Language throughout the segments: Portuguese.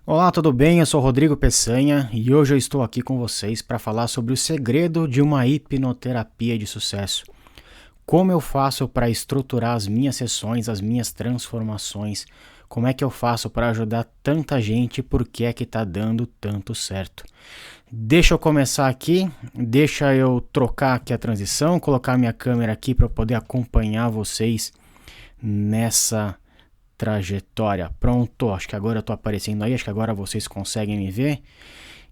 Olá, tudo bem? Eu sou Rodrigo Peçanha e hoje eu estou aqui com vocês para falar sobre o segredo de uma hipnoterapia de sucesso. Como eu faço para estruturar as minhas sessões, as minhas transformações? Como é que eu faço para ajudar tanta gente e por que é que está dando tanto certo? Deixa eu começar aqui, deixa eu trocar aqui a transição, colocar minha câmera aqui para poder acompanhar vocês nessa trajetória. Pronto, acho que agora eu tô aparecendo aí, acho que agora vocês conseguem me ver.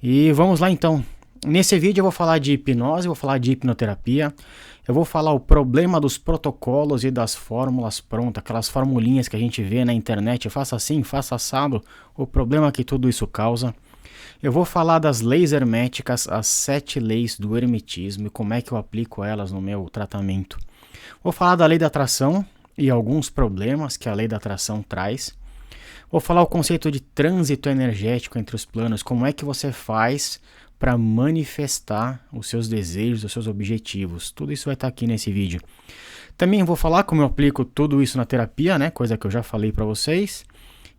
E vamos lá então. Nesse vídeo eu vou falar de hipnose, vou falar de hipnoterapia, eu vou falar o problema dos protocolos e das fórmulas prontas, aquelas formulinhas que a gente vê na internet, faça assim, faça assado, o problema que tudo isso causa. Eu vou falar das leis herméticas, as 7 leis do hermetismo e como é que eu aplico elas no meu tratamento. Vou falar da lei da atração e alguns problemas que a lei da atração traz. Vou falar o conceito de trânsito energético entre os planos, como é que você faz para manifestar os seus desejos, os seus objetivos. Tudo isso vai estar aqui nesse vídeo. Também vou falar como eu aplico tudo isso na terapia, né? Coisa que eu já falei para vocês.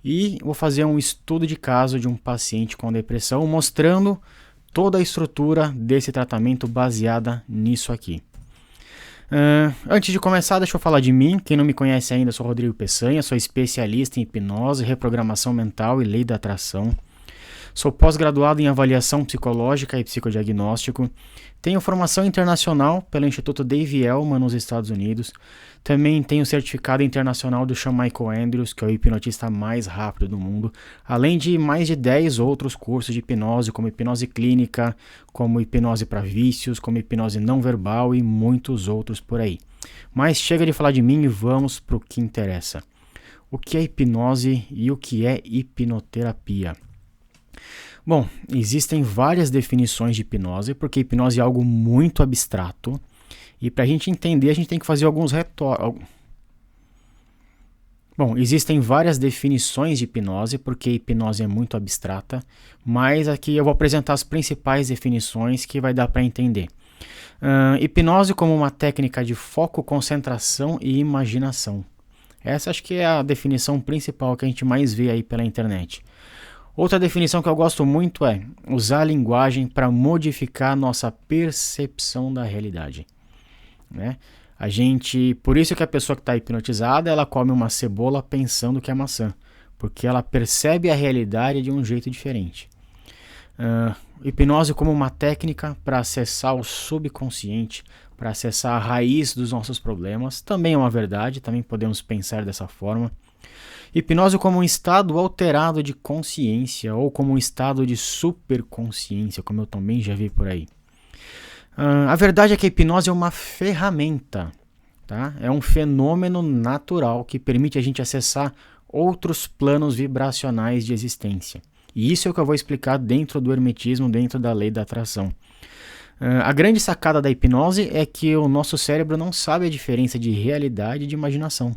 E vou fazer um estudo de caso de um paciente com depressão, mostrando toda a estrutura desse tratamento baseada nisso aqui. Antes de começar, deixa eu falar de mim. Quem não me conhece ainda, eu sou Rodrigo Peçanha, sou especialista em hipnose, reprogramação mental e lei da atração. Sou pós-graduado em avaliação psicológica e psicodiagnóstico. Tenho formação internacional pelo Instituto Dave Elman nos Estados Unidos. Também tenho certificado internacional do Sean Michael Andrews, que é o hipnotista mais rápido do mundo, além de mais de 10 outros cursos de hipnose, como hipnose clínica, como hipnose para vícios, como hipnose não verbal e muitos outros por aí. Mas chega de falar de mim e vamos para o que interessa. O que é hipnose e o que é hipnoterapia? Bom, existem várias definições de hipnose, porque hipnose é algo muito abstrato. E para a gente entender, a gente tem que fazer alguns Bom, existem várias definições de hipnose, porque hipnose é muito abstrata, mas aqui eu vou apresentar as principais definições que vai dar para entender. Hipnose como uma técnica de foco, concentração e imaginação. Essa acho que é a definição principal que a gente mais vê aí pela internet. Outra definição que eu gosto muito é usar a linguagem para modificar nossa percepção da realidade. Né? Por isso que a pessoa que está hipnotizada, ela come uma cebola pensando que é maçã, porque ela percebe a realidade de um jeito diferente. Hipnose como uma técnica para acessar o subconsciente, para acessar a raiz dos nossos problemas, também é uma verdade, também podemos pensar dessa forma. Hipnose como um estado alterado de consciência ou como um estado de superconsciência, como eu também já vi por aí. A verdade é que a hipnose é uma ferramenta, tá? É um fenômeno natural que permite a gente acessar outros planos vibracionais de existência. E isso é o que eu vou explicar dentro do hermetismo, dentro da lei da atração. A grande sacada da hipnose é que o nosso cérebro não sabe a diferença de realidade e de imaginação.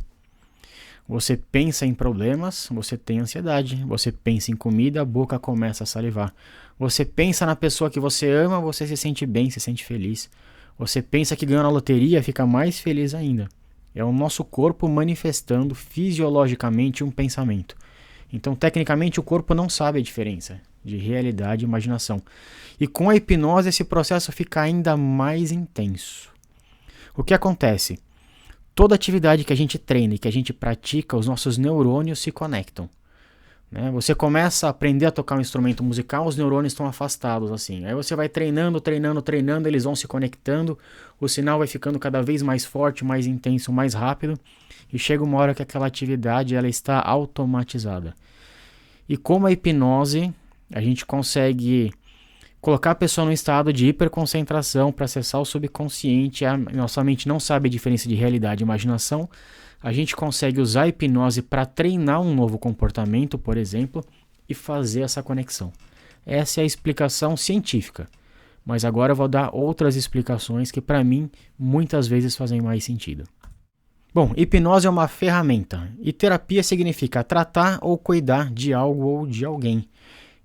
Você pensa em problemas, você tem ansiedade. Você pensa em comida, a boca começa a salivar. Você pensa na pessoa que você ama, você se sente bem, se sente feliz. Você pensa que ganhou na loteria, fica mais feliz ainda. É o nosso corpo manifestando fisiologicamente um pensamento. Então, tecnicamente, o corpo não sabe a diferença de realidade e imaginação. E com a hipnose, esse processo fica ainda mais intenso. O que acontece? Toda atividade que a gente treina e que a gente pratica, os nossos neurônios se conectam. Né? Você começa a aprender a tocar um instrumento musical, os neurônios estão afastados assim. Aí você vai treinando, eles vão se conectando, o sinal vai ficando cada vez mais forte, mais intenso, mais rápido, e chega uma hora que aquela atividade ela está automatizada. E como a hipnose, a gente consegue colocar a pessoa num estado de hiperconcentração para acessar o subconsciente. A nossa mente não sabe a diferença de realidade e imaginação. A gente consegue usar a hipnose para treinar um novo comportamento, por exemplo, e fazer essa conexão. Essa é a explicação científica. Mas agora eu vou dar outras explicações que para mim muitas vezes fazem mais sentido. Bom, hipnose é uma ferramenta e terapia significa tratar ou cuidar de algo ou de alguém.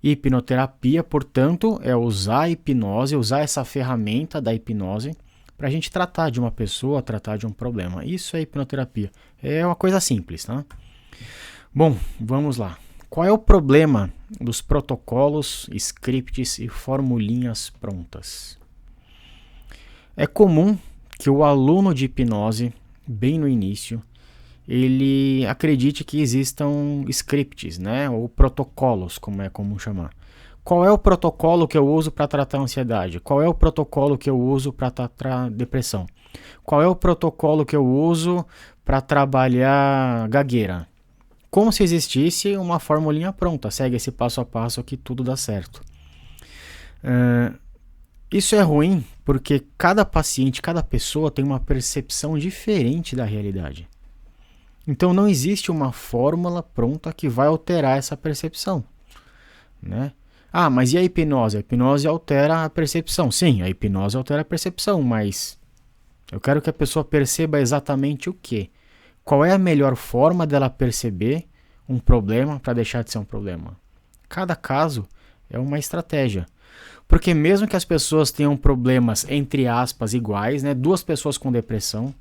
Hipnoterapia, portanto, é usar a hipnose, usar essa ferramenta da hipnose para a gente tratar de uma pessoa, tratar de um problema. Isso é hipnoterapia. É uma coisa simples, tá? Bom, vamos lá. Qual é o problema dos protocolos, scripts e formulinhas prontas? É comum que o aluno de hipnose, bem no início, ele acredite que existam scripts, né, ou protocolos, como é comum chamar. Qual é o protocolo que eu uso para tratar a ansiedade? Qual é o protocolo que eu uso para tratar a depressão? Qual é o protocolo que eu uso para trabalhar gagueira? Como se existisse uma formulinha pronta, segue esse passo a passo que tudo dá certo. Isso é ruim porque cada paciente, cada pessoa tem uma percepção diferente da realidade. Então não existe uma fórmula pronta que vai alterar essa percepção, né? Ah, mas e a hipnose? A hipnose altera a percepção. Sim, a hipnose altera a percepção, mas eu quero que a pessoa perceba exatamente o quê? Qual é a melhor forma dela perceber um problema para deixar de ser um problema? Cada caso é uma estratégia. Porque mesmo que as pessoas tenham problemas, entre aspas, iguais, né? 2 pessoas com depressão,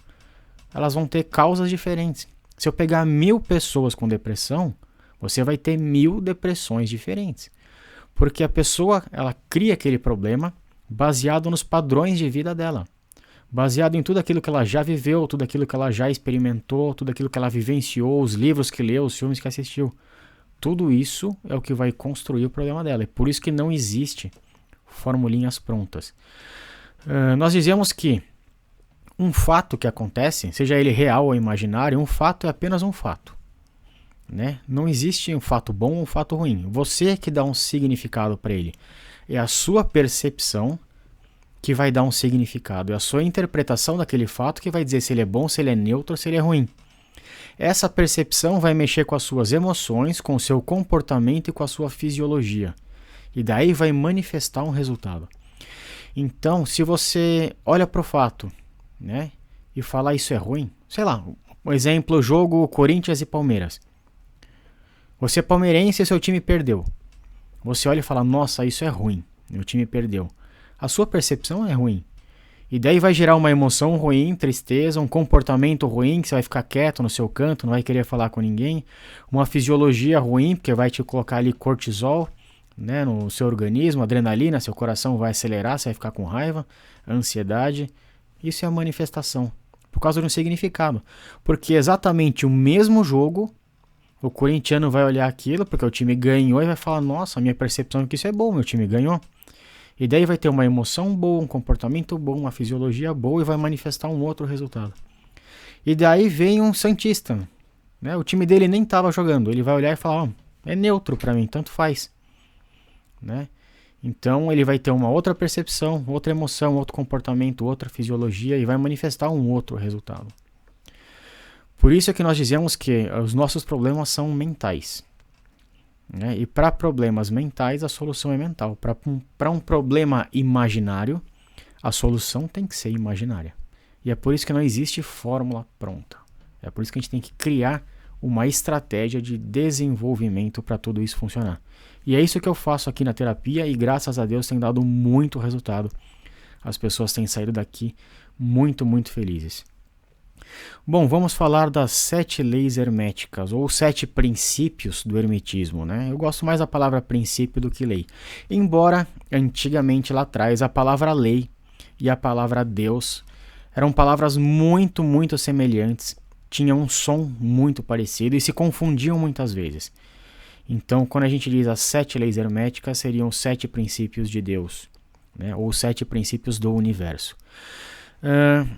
elas vão ter causas diferentes. Se eu pegar 1000 pessoas com depressão, você vai ter 1000 depressões diferentes. Porque a pessoa, ela cria aquele problema baseado nos padrões de vida dela. Baseado em tudo aquilo que ela já viveu, tudo aquilo que ela já experimentou, tudo aquilo que ela vivenciou, os livros que leu, os filmes que assistiu. Tudo isso é o que vai construir o problema dela. É por isso que não existe formulinhas prontas. Nós dizemos que um fato que acontece, seja ele real ou imaginário, um fato é apenas um fato, né? Não existe um fato bom ou um fato ruim. Você que dá um significado para ele. É a sua percepção que vai dar um significado. É a sua interpretação daquele fato que vai dizer se ele é bom, se ele é neutro, se ele é ruim. Essa percepção vai mexer com as suas emoções, com o seu comportamento e com a sua fisiologia. E daí vai manifestar um resultado. Então, se você olha para o fato, né, e fala isso é ruim, sei lá, um exemplo, jogo Corinthians e Palmeiras. Você é palmeirense e seu time perdeu. Você olha e fala, nossa, isso é ruim, meu time perdeu. A sua percepção é ruim. E daí vai gerar uma emoção ruim, tristeza, um comportamento ruim, que você vai ficar quieto no seu canto, não vai querer falar com ninguém. Uma fisiologia ruim, porque vai te colocar ali cortisol, né, no seu organismo, adrenalina, seu coração vai acelerar, você vai ficar com raiva, ansiedade. Isso é a manifestação, por causa de um significado. Porque exatamente o mesmo jogo, o corintiano vai olhar aquilo, porque o time ganhou e vai falar, nossa, a minha percepção é que isso é bom, meu time ganhou. E daí vai ter uma emoção boa, um comportamento bom, uma fisiologia boa e vai manifestar um outro resultado. E daí vem um santista, né? O time dele nem estava jogando, ele vai olhar e falar, é neutro para mim, tanto faz, né? Então ele vai ter uma outra percepção, outra emoção, outro comportamento, outra fisiologia e vai manifestar um outro resultado. Por isso é que nós dizemos que os nossos problemas são mentais, né? E para problemas mentais a solução é mental. Para um problema imaginário, a solução tem que ser imaginária. E é por isso que não existe fórmula pronta. É por isso que a gente tem que criar uma estratégia de desenvolvimento para tudo isso funcionar. E é isso que eu faço aqui na terapia e graças a Deus tem dado muito resultado. As pessoas têm saído daqui muito, muito felizes. Bom, vamos falar das 7 leis herméticas, ou 7 princípios do hermetismo, né? Eu gosto mais da palavra princípio do que lei. Embora, antigamente lá atrás, a palavra lei e a palavra Deus eram palavras muito, muito semelhantes, tinham um som muito parecido e se confundiam muitas vezes. Então, quando a gente diz as 7 leis herméticas, seriam os 7 princípios de Deus, né? Ou 7 princípios do universo.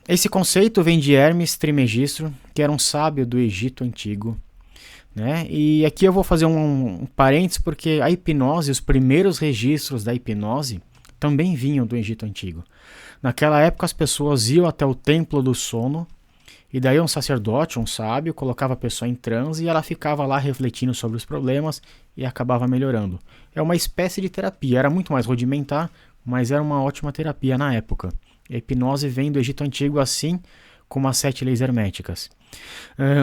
Esse conceito vem de Hermes Trismegisto, que era um sábio do Egito Antigo, né? E aqui eu vou fazer um parênteses, porque a hipnose, os primeiros registros da hipnose, também vinham do Egito Antigo. Naquela época as pessoas iam até o templo do sono, e daí um sacerdote, um sábio, colocava a pessoa em transe e ela ficava lá refletindo sobre os problemas e acabava melhorando. É uma espécie de terapia, era muito mais rudimentar, mas era uma ótima terapia na época. A hipnose vem do Egito Antigo assim como as 7 leis herméticas.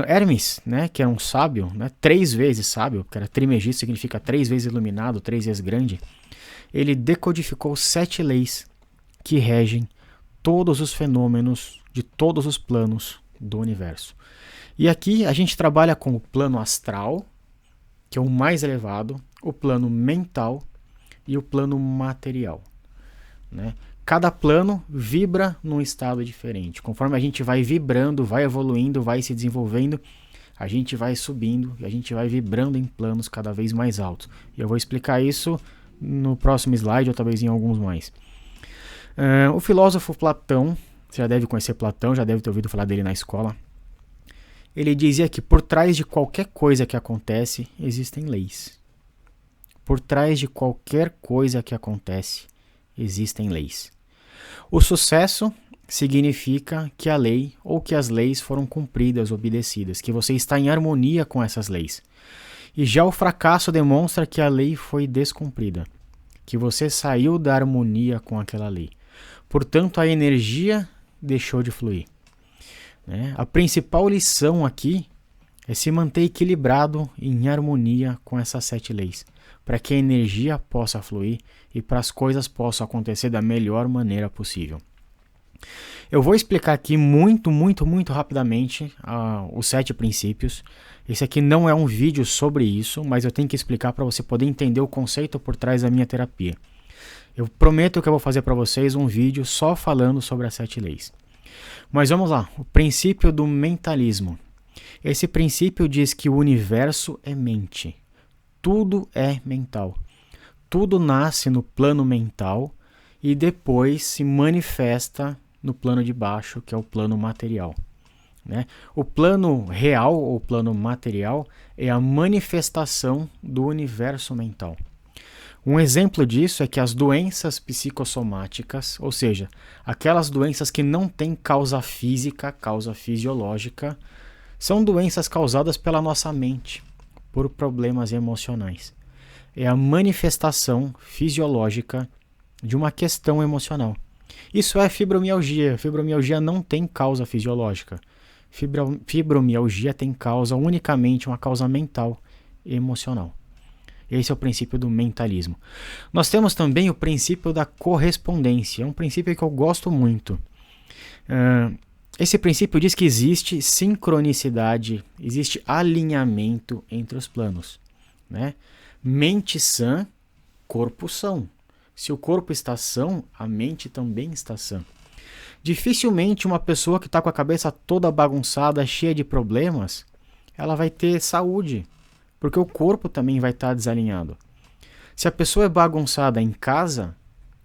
Hermes, né, que era um sábio, né, 3 vezes sábio, porque era Trismegisto, significa 3 vezes iluminado, 3 vezes grande, ele decodificou 7 leis que regem todos os fenômenos de todos os planos do universo. E aqui a gente trabalha com o plano astral, que é o mais elevado, o plano mental e o plano material, né? Cada plano vibra num estado diferente. Conforme a gente vai vibrando, vai evoluindo, vai se desenvolvendo, a gente vai subindo e a gente vai vibrando em planos cada vez mais altos. E eu vou explicar isso no próximo slide ou talvez em alguns mais. O filósofo Platão, você já deve conhecer Platão, já deve ter ouvido falar dele na escola. Ele dizia que por trás de qualquer coisa que acontece, existem leis. Por trás de qualquer coisa que acontece, existem leis. O sucesso significa que a lei ou que as leis foram cumpridas, obedecidas, que você está em harmonia com essas leis. E já o fracasso demonstra que a lei foi descumprida, que você saiu da harmonia com aquela lei. Portanto, a energia deixou de fluir, né? A principal lição aqui é se manter equilibrado em harmonia com essas 7 leis, para que a energia possa fluir e para as coisas possam acontecer da melhor maneira possível. Eu vou explicar aqui muito rapidamente os 7 princípios. Esse aqui não é um vídeo sobre isso, mas eu tenho que explicar para você poder entender o conceito por trás da minha terapia. Eu prometo que eu vou fazer para vocês um vídeo só falando sobre as 7 leis. Mas vamos lá, o princípio do mentalismo. Esse princípio diz que o universo é mente. Tudo é mental. Tudo nasce no plano mental e depois se manifesta no plano de baixo, que é o plano material, né? O plano real ou plano material é a manifestação do universo mental. Um exemplo disso é que as doenças psicossomáticas, ou seja, aquelas doenças que não têm causa física, causa fisiológica, são doenças causadas pela nossa mente, por problemas emocionais. É a manifestação fisiológica de uma questão emocional. Isso é fibromialgia. Fibromialgia não tem causa fisiológica. Fibromialgia tem causa unicamente uma causa mental e emocional. Esse é o princípio do mentalismo. Nós temos também o princípio da correspondência. É um princípio que eu gosto muito. Esse princípio diz que existe sincronicidade, existe alinhamento entre os planos, né? Mente sã, corpo são. Se o corpo está são, a mente também está sã. Dificilmente uma pessoa que está com a cabeça toda bagunçada, cheia de problemas, ela vai ter saúde, porque o corpo também vai estar desalinhado. Se a pessoa é bagunçada em casa,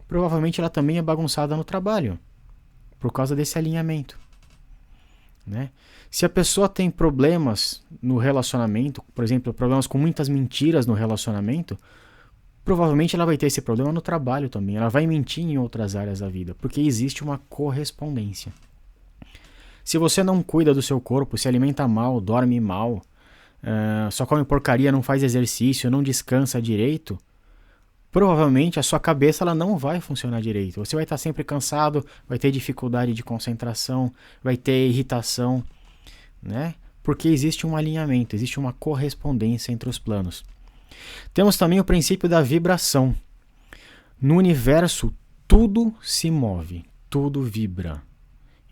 provavelmente ela também é bagunçada no trabalho, por causa desse alinhamento, né? Se a pessoa tem problemas no relacionamento, por exemplo, problemas com muitas mentiras no relacionamento, provavelmente ela vai ter esse problema no trabalho também. Ela vai mentir em outras áreas da vida, porque existe uma correspondência. Se você não cuida do seu corpo, se alimenta mal, dorme mal, só come porcaria, não faz exercício, não descansa direito, provavelmente a sua cabeça ela não vai funcionar direito. Você vai estar sempre cansado, vai ter dificuldade de concentração, vai ter irritação, né? Porque existe um alinhamento, existe uma correspondência entre os planos. Temos também o princípio da vibração. No universo, tudo se move, tudo vibra.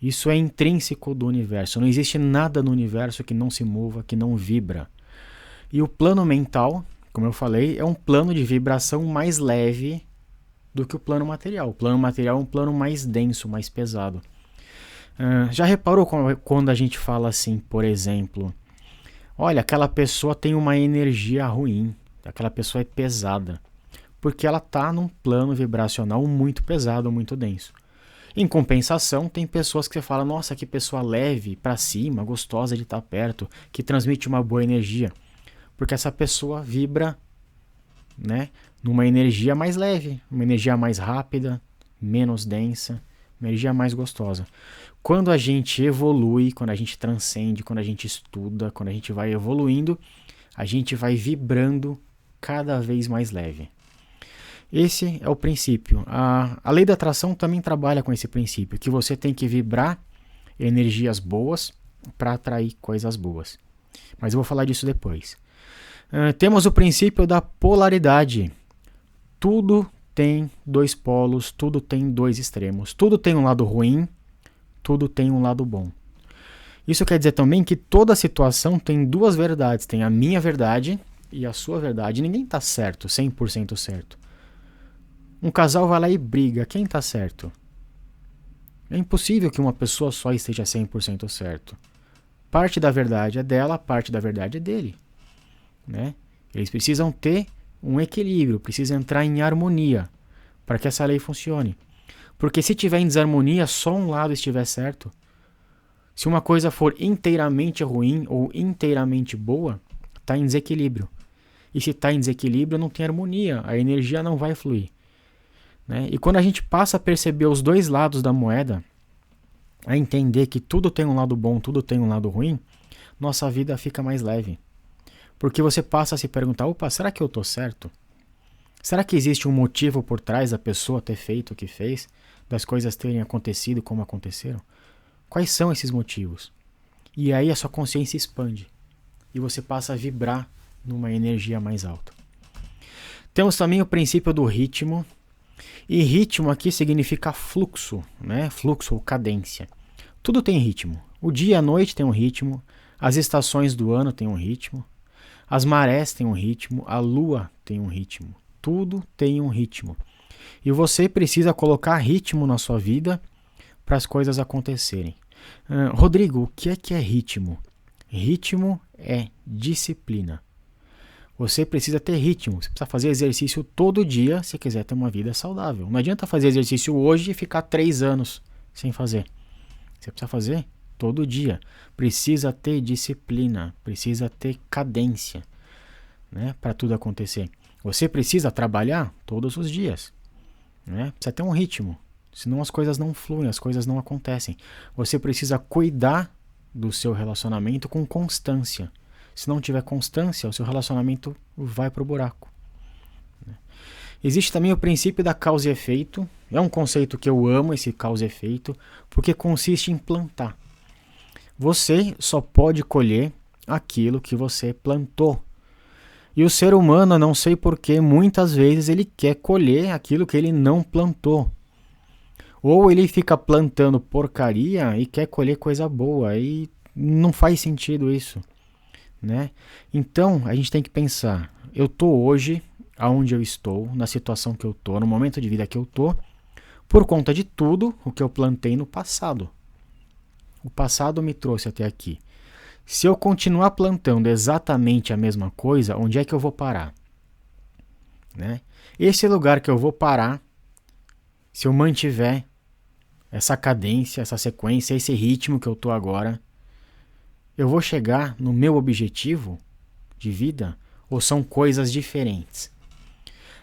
Isso é intrínseco do universo. Não existe nada no universo que não se mova, que não vibra. E o plano mental, como eu falei, é um plano de vibração mais leve do que o plano material. O plano material é um plano mais denso, mais pesado. Já reparou quando a gente fala assim, por exemplo, olha, aquela pessoa tem uma energia ruim, aquela pessoa é pesada, porque ela está num plano vibracional muito pesado, muito denso. Em compensação, tem pessoas que você fala, nossa, que pessoa leve, pra cima, gostosa de estar perto, que transmite uma boa energia. Porque essa pessoa vibra, né, numa energia mais leve, uma energia mais rápida, menos densa, uma energia mais gostosa. Quando a gente evolui, quando a gente transcende, quando a gente estuda, quando a gente vai evoluindo, a gente vai vibrando cada vez mais leve. Esse é o princípio. A lei da atração também trabalha com esse princípio, que você tem que vibrar energias boas para atrair coisas boas. Mas eu vou falar disso depois. Temos o princípio da polaridade. Tudo tem 2 polos, tudo tem 2 extremos. Tudo tem um lado ruim, tudo tem um lado bom. Isso quer dizer também que toda situação tem 2 verdades. Tem a minha verdade e a sua verdade. Ninguém está certo, 100% certo. Um casal vai lá e briga. Quem está certo? É impossível que uma pessoa só esteja 100% certo. Parte da verdade é dela, parte da verdade é dele. Né? Eles precisam ter um equilíbrio, precisam entrar em harmonia para que essa lei funcione. Porque se tiver em desarmonia, só um lado estiver certo. Se uma coisa for inteiramente ruim ou inteiramente boa, está em desequilíbrio. E se está em desequilíbrio, não tem harmonia, a energia não vai fluir. Né? E quando a gente passa a perceber os dois lados da moeda, a entender que tudo tem um lado bom, tudo tem um lado ruim, nossa vida fica mais leve. Porque você passa a se perguntar, opa, será que eu estou certo? Será que existe um motivo por trás da pessoa ter feito o que fez, das coisas terem acontecido como aconteceram? Quais são esses motivos? E aí a sua consciência expande e você passa a vibrar numa energia mais alta. Temos também o princípio do ritmo. E ritmo aqui significa fluxo, né? Fluxo ou cadência. Tudo tem ritmo. O dia e a noite tem um ritmo, as estações do ano têm um ritmo, as marés têm um ritmo, a lua tem um ritmo. Tudo tem um ritmo. E você precisa colocar ritmo na sua vida para as coisas acontecerem. Rodrigo, o que é ritmo? Ritmo é disciplina. Você precisa ter ritmo, você precisa fazer exercício todo dia se quiser ter uma vida saudável. Não adianta fazer exercício hoje e ficar 3 anos sem fazer. Você precisa fazer todo dia. Precisa ter disciplina, precisa ter cadência, né, para tudo acontecer. Você precisa trabalhar todos os dias, né? Precisa ter um ritmo, senão as coisas não fluem, as coisas não acontecem. Você precisa cuidar do seu relacionamento com constância. Se não tiver constância, o seu relacionamento vai para o buraco. Existe também o princípio da causa e efeito. É um conceito que eu amo, esse causa e efeito, porque consiste em plantar. Você só pode colher aquilo que você plantou. E o ser humano, não sei porquê, muitas vezes ele quer colher aquilo que ele não plantou. Ou ele fica plantando porcaria e quer colher coisa boa. E não faz sentido isso. Né? Então, a gente tem que pensar, eu estou hoje aonde eu estou, na situação que eu estou, no momento de vida que eu estou, por conta de tudo o que eu plantei no passado. O passado me trouxe até aqui. Se eu continuar plantando exatamente a mesma coisa, onde é que eu vou parar? Né? Esse lugar que eu vou parar, se eu mantiver essa cadência, essa sequência, esse ritmo que eu estou agora, eu vou chegar no meu objetivo de vida ou são coisas diferentes?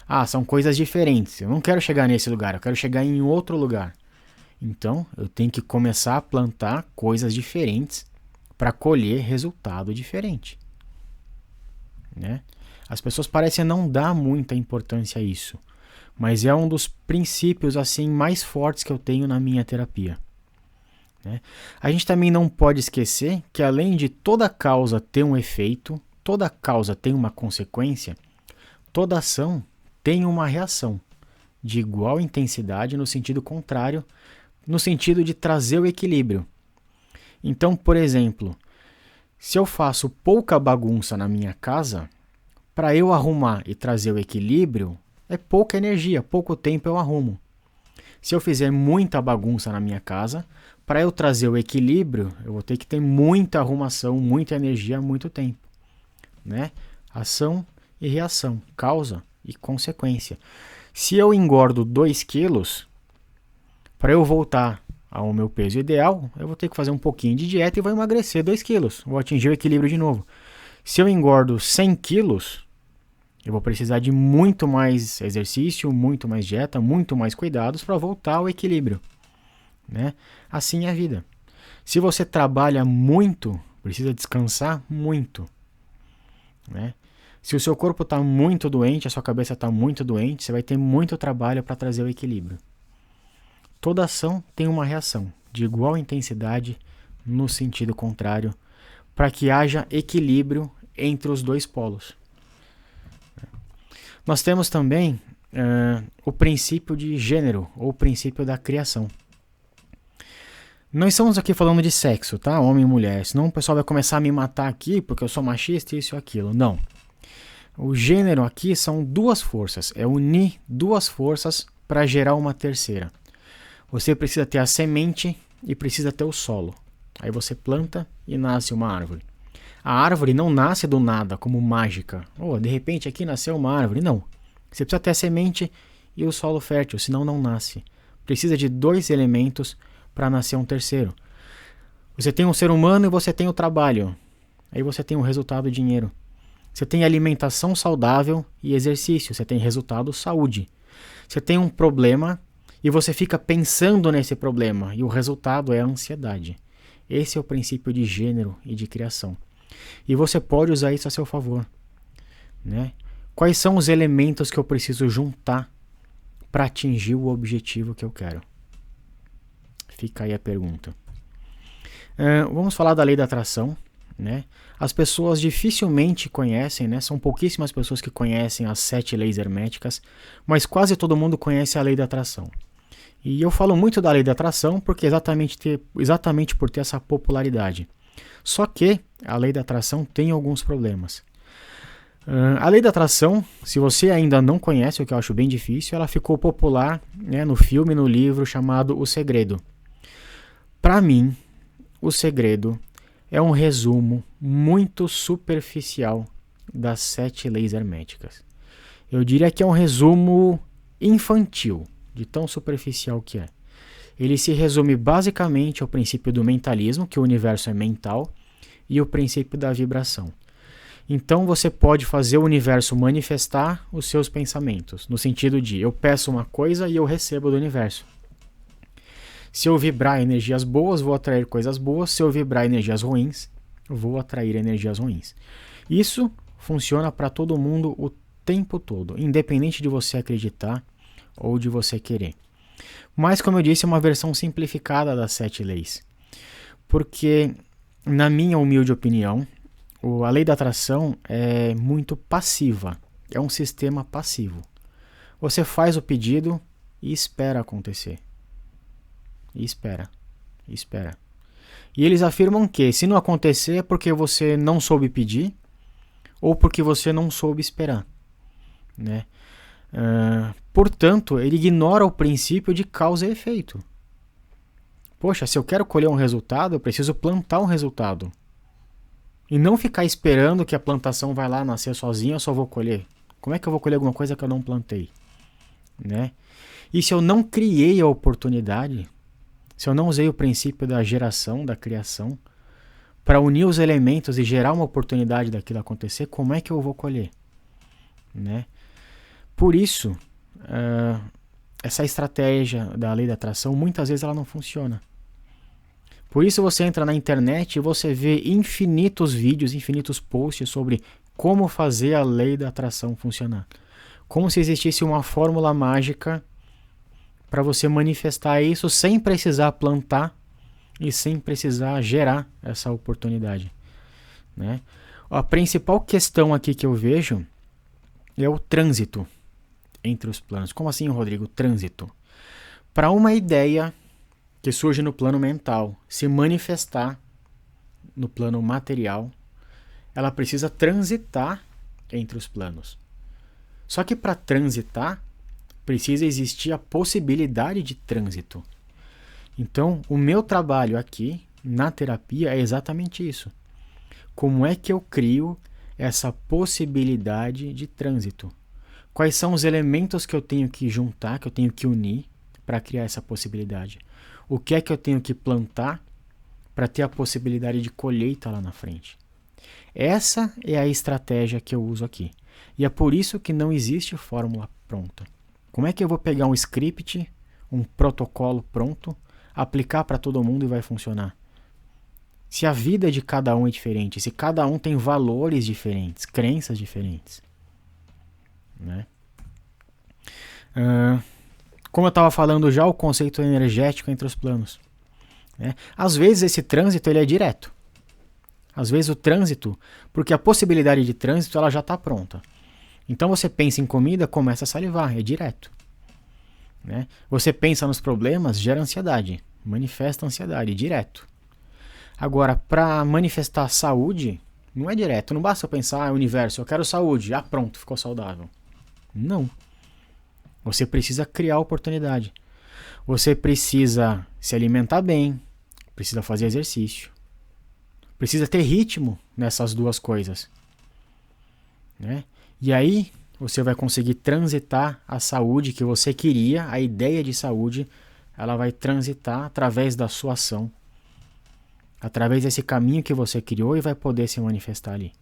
Ah, são coisas diferentes. Eu não quero chegar nesse lugar, eu quero chegar em outro lugar. Então, eu tenho que começar a plantar coisas diferentes para colher resultado diferente. Né? As pessoas parecem não dar muita importância a isso, mas é um dos princípios assim mais fortes que eu tenho na minha terapia. Né? A gente também não pode esquecer que além de toda causa ter um efeito, toda causa tem uma consequência, toda ação tem uma reação de igual intensidade no sentido contrário, no sentido de trazer o equilíbrio. Então, por exemplo, se eu faço pouca bagunça na minha casa, para eu arrumar e trazer o equilíbrio, é pouca energia, pouco tempo eu arrumo. Se eu fizer muita bagunça na minha casa, para eu trazer o equilíbrio, eu vou ter que ter muita arrumação, muita energia, muito tempo. Né? Ação e reação, causa e consequência. Se eu engordo 2 quilos, para eu voltar ao meu peso ideal, eu vou ter que fazer um pouquinho de dieta e vou emagrecer 2 quilos. Vou atingir o equilíbrio de novo. Se eu engordo 100 quilos, eu vou precisar de muito mais exercício, muito mais dieta, muito mais cuidados para voltar ao equilíbrio. Né? Assim é a vida. Se você trabalha muito, precisa descansar muito. Né? Se o seu corpo está muito doente, a sua cabeça está muito doente, você vai ter muito trabalho para trazer o equilíbrio. Toda ação tem uma reação de igual intensidade no sentido contrário, para que haja equilíbrio entre os dois polos. Nós temos também o princípio de gênero, ou o princípio da criação. Não estamos aqui falando de sexo, tá? Homem e mulher. Senão o pessoal vai começar a me matar aqui porque eu sou machista, isso e aquilo. Não. O gênero aqui são duas forças, é unir duas forças para gerar uma terceira. Você precisa ter a semente e precisa ter o solo. Aí você planta e nasce uma árvore. A árvore não nasce do nada, como mágica. De repente aqui nasceu uma árvore. Não. Você precisa ter a semente e o solo fértil, senão não nasce. Precisa de dois elementos para nascer um terceiro. Você tem um ser humano e você tem o trabalho. Aí você tem o resultado dinheiro. Você tem alimentação saudável e exercício. Você tem resultado saúde. Você tem um problema e você fica pensando nesse problema. E o resultado é a ansiedade. Esse é o princípio de gênero e de criação. E você pode usar isso a seu favor, né? Quais são os elementos que eu preciso juntar para atingir o objetivo que eu quero? Fica aí a pergunta. Vamos falar da lei da atração, né? As pessoas dificilmente conhecem, né? São pouquíssimas pessoas que conhecem as 7 leis herméticas, mas quase todo mundo conhece a lei da atração. E eu falo muito da lei da atração porque exatamente por ter essa popularidade. Só que a lei da atração tem alguns problemas. A lei da atração, se você ainda não conhece, o que eu acho bem difícil, ela ficou popular, né, no filme, no livro chamado O Segredo. Para mim, O Segredo é um resumo muito superficial das 7 leis herméticas. Eu diria que é um resumo infantil, de tão superficial que é. Ele se resume basicamente ao princípio do mentalismo, que o universo é mental, e o princípio da vibração. Então você pode fazer o universo manifestar os seus pensamentos, no sentido de eu peço uma coisa e eu recebo do universo. Se eu vibrar energias boas, vou atrair coisas boas. Se eu vibrar energias ruins, vou atrair energias ruins. Isso funciona para todo mundo o tempo todo, independente de você acreditar ou de você querer. Mas, como eu disse, é uma versão simplificada das 7 leis. Porque, na minha humilde opinião, a lei da atração é muito passiva. É um sistema passivo. Você faz o pedido e espera acontecer. E espera. E eles afirmam que, se não acontecer, é porque você não soube pedir ou porque você não soube esperar, né? Portanto, ele ignora o princípio de causa e efeito. Poxa, se eu quero colher um resultado, eu preciso plantar um resultado. E não ficar esperando que a plantação vai lá nascer sozinha, eu só vou colher. Como é que eu vou colher alguma coisa que eu não plantei? Né? E se eu não criei a oportunidade, se eu não usei o princípio da geração, da criação, para unir os elementos e gerar uma oportunidade daquilo acontecer, como é que eu vou colher? Né? Por isso, essa estratégia da lei da atração, muitas vezes ela não funciona. Por isso você entra na internet e você vê infinitos vídeos, infinitos posts sobre como fazer a lei da atração funcionar. Como se existisse uma fórmula mágica para você manifestar isso sem precisar plantar e sem precisar gerar essa oportunidade, né? A principal questão aqui que eu vejo é o trânsito entre os planos. Como assim, Rodrigo? Trânsito. Para uma ideia que surge no plano mental se manifestar no plano material, ela precisa transitar entre os planos. Só que para transitar, precisa existir a possibilidade de trânsito. Então, o meu trabalho aqui, na terapia, é exatamente isso. Como é que eu crio essa possibilidade de trânsito? Quais são os elementos que eu tenho que juntar, que eu tenho que unir para criar essa possibilidade? O que é que eu tenho que plantar para ter a possibilidade de colheita lá na frente? Essa é a estratégia que eu uso aqui. E é por isso que não existe fórmula pronta. Como é que eu vou pegar um script, um protocolo pronto, aplicar para todo mundo e vai funcionar? Se a vida de cada um é diferente, se cada um tem valores diferentes, crenças diferentes, né? Como eu estava falando já, o conceito energético entre os planos, né? Às vezes esse trânsito ele é direto. Às vezes o trânsito, porque a possibilidade de trânsito ela já está pronta. Então você pensa em comida, começa a salivar, é direto, né? Você pensa nos problemas, gera ansiedade, manifesta ansiedade, direto. Agora, para manifestar saúde, Não é direto. Não basta pensar, universo, eu quero saúde. Ah, pronto, ficou saudável. Não. Você precisa criar oportunidade. Você precisa se alimentar bem, precisa fazer exercício. Precisa ter ritmo nessas duas coisas. Né? E aí você vai conseguir transitar a saúde que você queria, a ideia de saúde, ela vai transitar através da sua ação. Através desse caminho que você criou e vai poder se manifestar ali.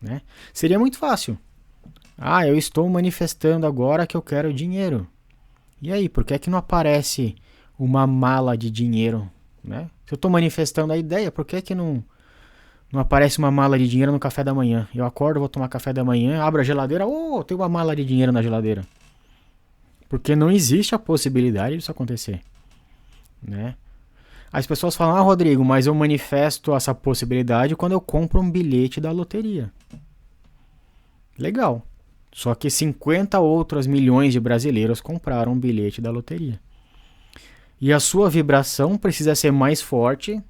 Né? Seria muito fácil. Ah, eu estou manifestando agora que eu quero dinheiro. E aí, por que é que não aparece uma mala de dinheiro? Né? Se eu estou manifestando a ideia, por que é que não aparece uma mala de dinheiro no café da manhã? Eu acordo, vou tomar café da manhã, abro a geladeira, tem uma mala de dinheiro na geladeira. Porque não existe a possibilidade disso acontecer. Né? As pessoas falam, Rodrigo, mas eu manifesto essa possibilidade quando eu compro um bilhete da loteria. Legal. Só que 50 outros milhões de brasileiros compraram um bilhete da loteria. E a sua vibração precisa ser mais forte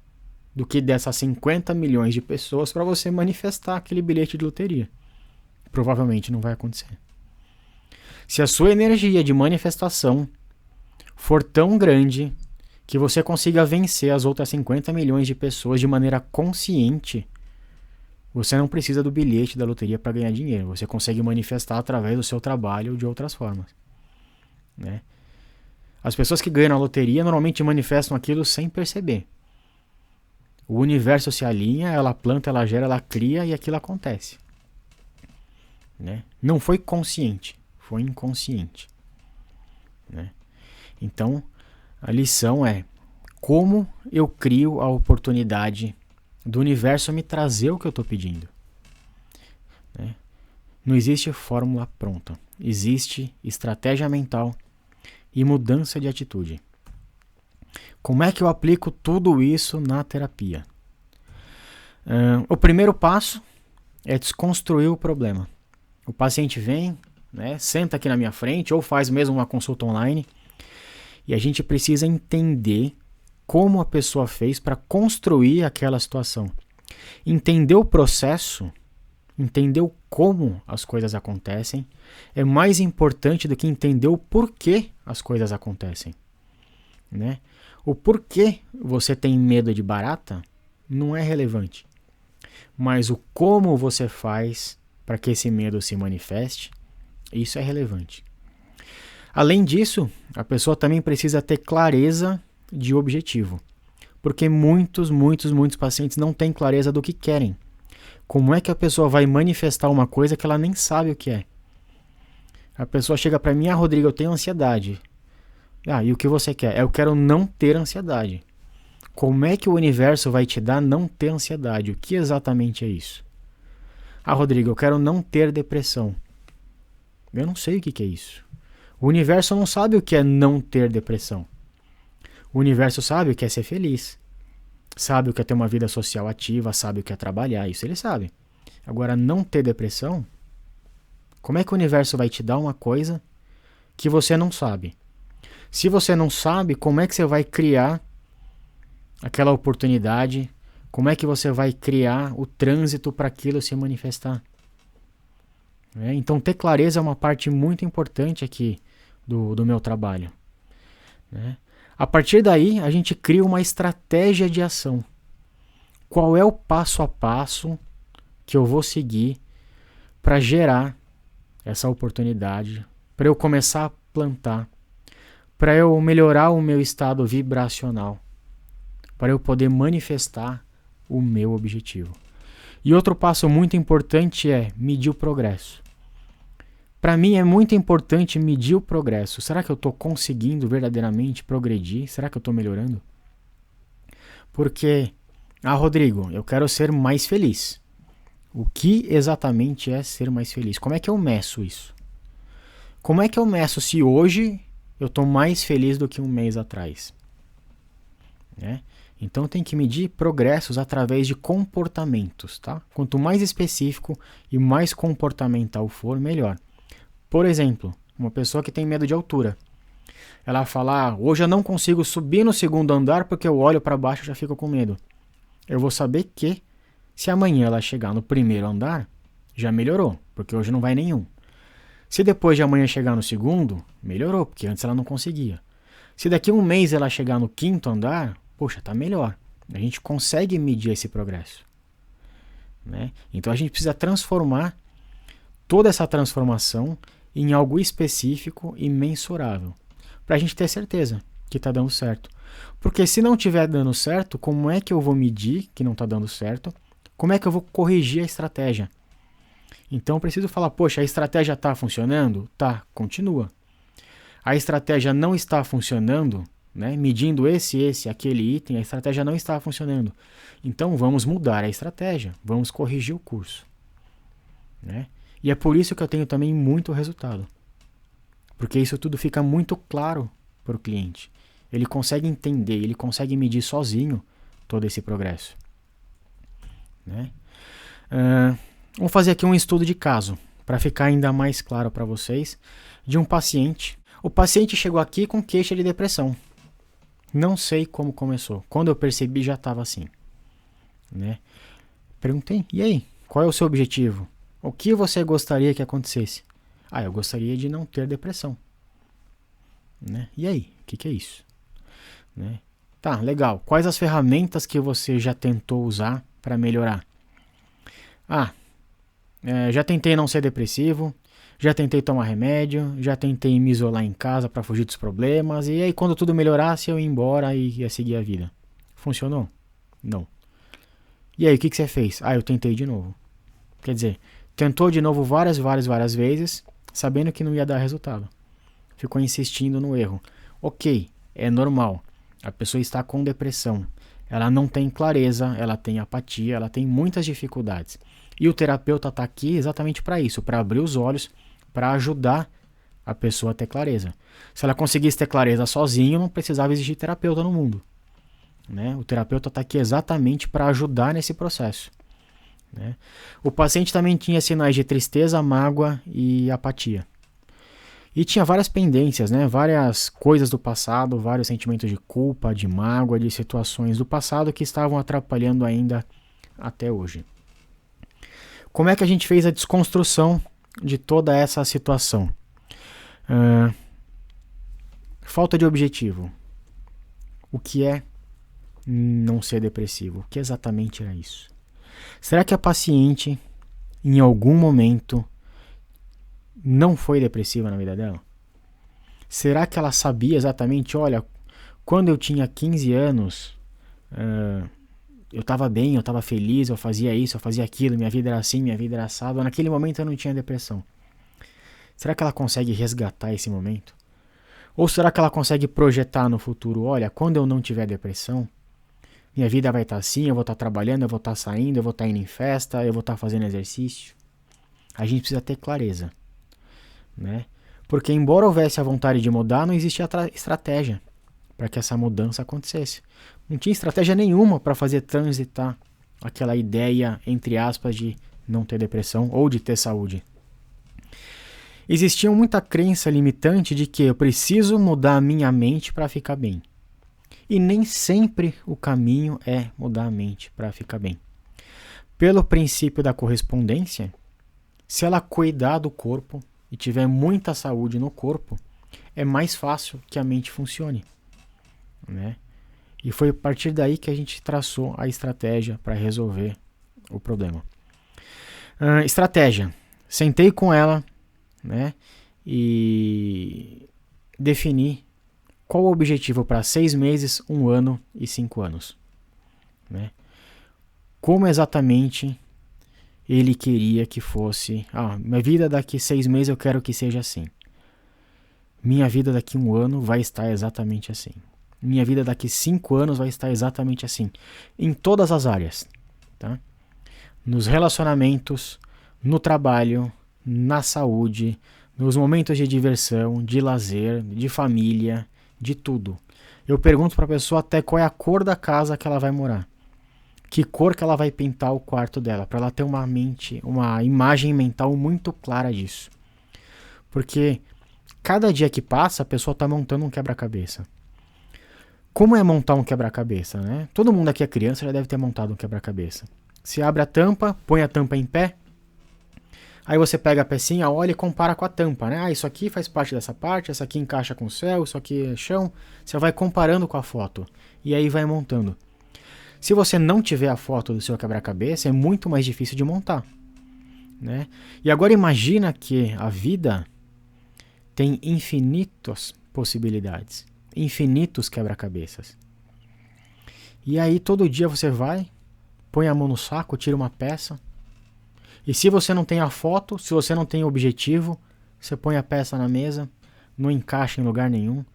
do que dessas 50 milhões de pessoas para você manifestar aquele bilhete de loteria. Provavelmente não vai acontecer. Se a sua energia de manifestação for tão grande que você consiga vencer as outras 50 milhões de pessoas de maneira consciente, você não precisa do bilhete da loteria para ganhar dinheiro. Você consegue manifestar através do seu trabalho de outras formas. Né? As pessoas que ganham a loteria normalmente manifestam aquilo sem perceber. O universo se alinha, ela planta, ela gera, ela cria e aquilo acontece. Né? Não foi consciente, foi inconsciente. Né? Então, a lição é como eu crio a oportunidade do universo me trazer o que eu estou pedindo. Né? Não existe fórmula pronta. Existe estratégia mental e mudança de atitude. Como é que eu aplico tudo isso na terapia? O primeiro passo é desconstruir o problema. O paciente vem, né, senta aqui na minha frente ou faz mesmo uma consulta online e a gente precisa entender como a pessoa fez para construir aquela situação. Entender o processo, entender como as coisas acontecem, é mais importante do que entender o porquê as coisas acontecem. Né? O porquê você tem medo de barata não é relevante. Mas o como você faz para que esse medo se manifeste, isso é relevante. Além disso, a pessoa também precisa ter clareza de objetivo. Porque muitos pacientes não têm clareza do que querem. Como é que a pessoa vai manifestar uma coisa que ela nem sabe o que é? A pessoa chega para mim, Rodrigo, eu tenho ansiedade. E o que você quer? Eu quero não ter ansiedade. Como é que o universo vai te dar não ter ansiedade? O que exatamente é isso? Rodrigo, eu quero não ter depressão. Eu não sei o que é isso. O universo não sabe o que é não ter depressão. O universo sabe o que é ser feliz. Sabe o que é ter uma vida social ativa, sabe o que é trabalhar, isso ele sabe. Agora, não ter depressão, como é que o universo vai te dar uma coisa que você não sabe? Se você não sabe, como é que você vai criar aquela oportunidade? Como é que você vai criar o trânsito para aquilo se manifestar? Então, ter clareza é uma parte muito importante aqui do meu trabalho. A partir daí, a gente cria uma estratégia de ação. Qual é o passo a passo que eu vou seguir para gerar essa oportunidade, para eu começar a plantar, para eu melhorar o meu estado vibracional, para eu poder manifestar o meu objetivo. E outro passo muito importante é medir o progresso. Para mim é muito importante medir o progresso. Será que eu estou conseguindo verdadeiramente progredir? Será que eu estou melhorando? Porque, Rodrigo, eu quero ser mais feliz. O que exatamente é ser mais feliz? Como é que eu meço isso? Como é que eu meço se hoje eu estou mais feliz do que um mês atrás? Então tem que medir progressos através de comportamentos, tá? Quanto mais específico e mais comportamental for, melhor. Por exemplo, uma pessoa que tem medo de altura. Ela fala, hoje eu não consigo subir no segundo andar porque eu olho para baixo e já fico com medo. Eu vou saber que, Se amanhã ela chegar no primeiro andar, já melhorou, porque hoje não vai nenhum. Se depois de amanhã chegar no segundo, melhorou, porque antes ela não conseguia. Se daqui a um mês ela chegar no quinto andar, poxa, tá melhor. A gente consegue medir esse progresso, né? Então a gente precisa transformar toda essa transformação em algo específico e mensurável, para a gente ter certeza que está dando certo. Porque se não estiver dando certo, como é que eu vou medir que não está dando certo? Como é que eu vou corrigir a estratégia? Então eu preciso falar, poxa, a estratégia está funcionando? Tá, continua. A estratégia não está funcionando, né? Medindo aquele item, a estratégia não está funcionando. Então vamos mudar a estratégia, vamos corrigir o curso, né? E é por isso que eu tenho também muito resultado. Porque isso tudo fica muito claro para o cliente. Ele consegue entender, ele consegue medir sozinho todo esse progresso, né? Vamos fazer aqui um estudo de caso, para ficar ainda mais claro para vocês, de um paciente. O paciente chegou aqui com queixa de depressão. Não sei como começou. Quando eu percebi, já estava assim, né? Perguntei, e aí, qual é o seu objetivo? O que você gostaria que acontecesse? Eu gostaria de não ter depressão, né? E aí, o que é isso? Né? Tá, legal. Quais as ferramentas que você já tentou usar para melhorar? Já tentei não ser depressivo, já tentei tomar remédio, já tentei me isolar em casa para fugir dos problemas, e aí quando tudo melhorasse eu ia embora e ia seguir a vida. Funcionou? Não. E aí, o que você fez? Eu tentei de novo. Quer dizer, tentou de novo várias vezes, sabendo que não ia dar resultado. Ficou insistindo no erro. Ok, é normal. A pessoa está com depressão. Ela não tem clareza, ela tem apatia, ela tem muitas dificuldades. E o terapeuta está aqui exatamente para isso, para abrir os olhos, para ajudar a pessoa a ter clareza. Se ela conseguisse ter clareza sozinho, não precisava existir terapeuta no mundo, né? O terapeuta está aqui exatamente para ajudar nesse processo, né? O paciente também tinha sinais de tristeza, mágoa e apatia. E tinha várias pendências, né? Várias coisas do passado, vários sentimentos de culpa, de mágoa, de situações do passado que estavam atrapalhando ainda até hoje. Como é que a gente fez a desconstrução de toda essa situação? Falta de objetivo. O que é não ser depressivo? O que exatamente era isso? Será que a paciente, em algum momento, não foi depressiva na vida dela? Será que ela sabia exatamente, olha, quando eu tinha 15 anos, eu estava bem, eu estava feliz, eu fazia isso, eu fazia aquilo, minha vida era assim, minha vida era assado, naquele momento eu não tinha depressão. Será que ela consegue resgatar esse momento? Ou será que ela consegue projetar no futuro, olha, quando eu não tiver depressão, minha vida vai estar assim, eu vou estar trabalhando, eu vou estar saindo, eu vou estar indo em festa, eu vou estar fazendo exercício? A gente precisa ter clareza, né? Porque embora houvesse a vontade de mudar, não existia estratégia para que essa mudança acontecesse. Não tinha estratégia nenhuma para fazer transitar aquela ideia, entre aspas, de não ter depressão ou de ter saúde. Existia muita crença limitante de que eu preciso mudar a minha mente para ficar bem. E nem sempre o caminho é mudar a mente para ficar bem. Pelo princípio da correspondência, se ela cuidar do corpo e tiver muita saúde no corpo, é mais fácil que a mente funcione, né? E foi a partir daí que a gente traçou a estratégia para resolver o problema. Estratégia. Sentei com ela, né, e defini qual o objetivo para 6 meses, 1 ano e 5 anos. Né? Como exatamente ele queria que fosse. Minha vida daqui 6 meses eu quero que seja assim. Minha vida daqui 1 ano vai estar exatamente assim. Minha vida daqui 5 anos vai estar exatamente assim. Em todas as áreas. Tá? Nos relacionamentos, no trabalho, na saúde, nos momentos de diversão, de lazer, de família, de tudo. Eu pergunto para a pessoa até qual é a cor da casa que ela vai morar. Que cor que ela vai pintar o quarto dela, para ela ter uma imagem mental muito clara disso. Porque cada dia que passa, a pessoa está montando um quebra-cabeça. Como é montar um quebra-cabeça, né? Todo mundo aqui é criança, já deve ter montado um quebra-cabeça. Você abre a tampa, põe a tampa em pé, aí você pega a pecinha, olha e compara com a tampa, né? Ah, isso aqui faz parte dessa parte, essa aqui encaixa com o céu, isso aqui é chão. Você vai comparando com a foto e aí vai montando. Se você não tiver a foto do seu quebra-cabeça, é muito mais difícil de montar, né? E agora imagina que a vida tem infinitas possibilidades, infinitos quebra-cabeças. E aí todo dia você vai, põe a mão no saco, tira uma peça. E se você não tem a foto, se você não tem o objetivo, você põe a peça na mesa, não encaixa em lugar nenhum.